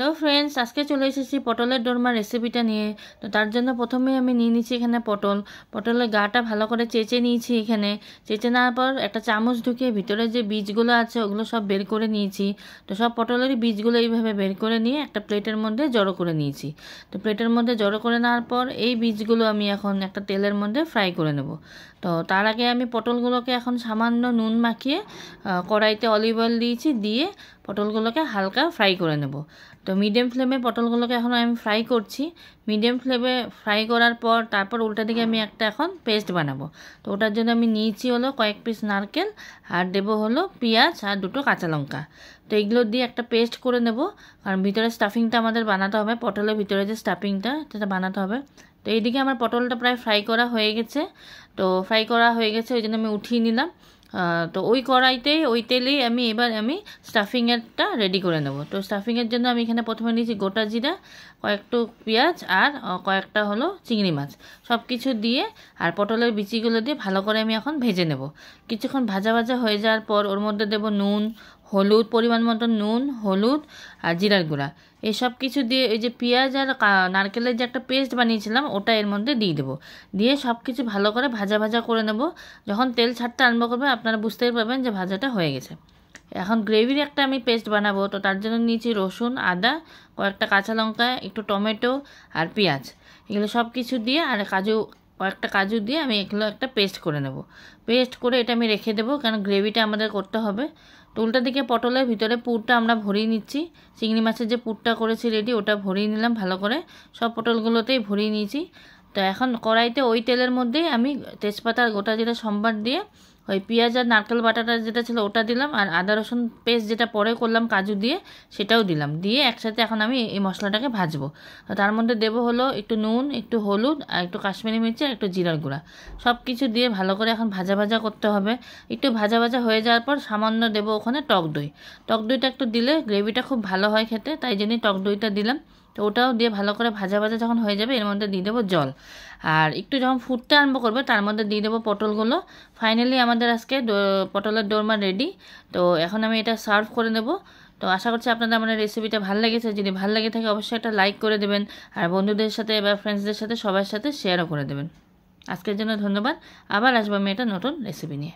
Hello friends, আজকে চলে এসেছি পটলের দোরমা রেসিপিটা নিয়ে। তো তার জন্য প্রথমে আমি নিয়ে নিচ্ছি এখানে পটলের গাটা ভালো করে চেঁচে নিয়েছি। এখানে চেঁচে নেওয়ার পর একটা চামচ ঢুকিয়ে ভিতরে যে বীজগুলো আছে ওগুলো সব বের করে নিয়েছি। তো সব পটলেরই বীজগুলো এইভাবে বের করে নিয়ে একটা প্লেটের মধ্যে জড়ো করে নিয়েছি। তো প্লেটের মধ্যে জড়ো করে নেওয়ার পর এই বীজগুলো আমি এখন একটা তেলের মধ্যে ফ্রাই করে নেব। তো তার আগে আমি পটলগুলোকে এখন সামান্য নুন মাখিয়ে কড়াইতে অলিভ অয়েল দিয়েছি, দিয়ে পটলগুলোকে হালকা ফ্রাই করে নেব। তো মিডিয়াম ফ্লেমে পটলগুলোকে এখন আমি ফ্রাই করছি। মিডিয়াম ফ্লেমে ফ্রাই করার পর তারপর উল্টা দিকে আমি একটা এখন পেস্ট বানাবো। তো ওটার জন্য আমি নিয়েছি হলো কয়েক পিস নারকেল, আর দেবো হলো পেঁয়াজ আর দুটো কাঁচা লঙ্কা। তো এইগুলো দিয়ে একটা পেস্ট করে নেব, কারণ ভিতরে স্টাফিংটা আমাদের বানাতে হবে। পটলের ভিতরে যে স্টাফিংটা সেটা বানাতে হবে। তো এইদিকে আমার পটলটা প্রায় ফ্রাই করা হয়ে গেছে। তো ফ্রাই করা হয়ে গেছে, ওই জন্য আমি উঠিয়ে নিলাম। তো ওই কড়াইতেই ওই তেলেই এবার আমি স্টাফিংয়েরটা রেডি করে নেব। তো স্টাফিংয়ের জন্য আমি এখানে প্রথমে নিয়েছি গোটা জিরা, কয়েকটু পেঁয়াজ আর কয়েকটা হলো চিংড়ি মাছ, সব কিছু দিয়ে আর পটলের বিচিগুলো দিয়ে ভালো করে আমি এখন ভেজে নেব। কিছুক্ষণ ভাজা ভাজা হয়ে যাওয়ার পর ওর মধ্যে দেব নুন, হলুদ, পরিমাণ মতো নুন, হলুদ আর জিরার গুঁড়া। এই সব কিছু দিয়ে এই যে পেঁয়াজ আর নারকেলের যে একটা পেস্ট বানিয়েছিলাম ওটা এর মধ্যে দিয়ে দেবো। দিয়ে সব কিছু ভালো করে ভাজা ভাজা করে নেব। যখন তেল ছাড়তে আরম্ভ করবে আপনারা বুঝতেই পারবেন যে ভাজাটা হয়ে গেছে। এখন গ্রেভির একটা আমি পেস্ট বানাবো। তো তার জন্য নিয়েছি রসুন, আদা, কয়েকটা কাঁচা লঙ্কা, একটু টমেটো আর পেঁয়াজ, এগুলো সব কিছু দিয়ে আর কয়েকটা কাজু দিয়ে আমি এগুলো একটা পেস্ট করে নেব। পেস্ট করে এটা আমি রেখে দেবো, কারণ গ্রেভিটা আমাদের করতে হবে। তো উল্টা দিকে পটলের ভিতরে পুরটা আমরা ভরিয়ে নিচ্ছি। চিংড়ি মাছের যে পুরটা করেছি রেডি, ওটা ভরিয়ে নিলাম ভালো করে, সব পটলগুলোতেই ভরিয়ে নিয়েছি। তো এখন কড়াইতে ওই তেলের মধ্যেই আমি তেজপাতা আর গোটা জিরা সম্বার দিয়ে ওই পেঁয়াজ আর নারকেল বাটাটা যেটা ছিল ওটা দিলাম, আর আদা রসুন পেস্ট যেটা পরে করলাম কাজু দিয়ে সেটাও দিলাম। দিয়ে একসাথে এখন আমি এই মশলাটাকে ভাজবো। তো তার মধ্যে দেবো হলো একটু নুন, একটু হলুদ আর একটু কাশ্মীরি মির্চি আর একটু জিরার গুঁড়া, সব কিছু দিয়ে ভালো করে এখন ভাজা ভাজা করতে হবে। একটু ভাজা ভাজা হয়ে যাওয়ার পর সামান্য দেবো ওখানে টক দই। টক দইটা একটু দিলে গ্রেভিটা খুব ভালো হয় খেতে, তাই জন্যই টক দইটা দিলাম। তো ওটাও দিয়ে ভালো করে ভাজা ভাজা যখন হয়ে যাবে এর মধ্যে দিয়ে দেবো জল, আর একটু যখন ফুটতে আরম্ভ করবে তার মধ্যে দিয়ে দেবো পটলগুলো। ফাইনালি আমাদের আজকে পটলের দোরমা রেডি। তো এখন আমি এটা সার্ভ করে নেব। তো আশা করছি আপনাদের আমার রেসিপিটা ভালো লেগেছে। যদি ভালো লেগে থাকে অবশ্যই একটা লাইক করে দেবেন, আর বন্ধুদের সাথে বা ফ্রেন্ডসদের সাথে সবার সাথে শেয়ারও করে দেবেন। আজকের জন্য ধন্যবাদ। আবার আসবো আমি একটা নতুন রেসিপি নিয়ে।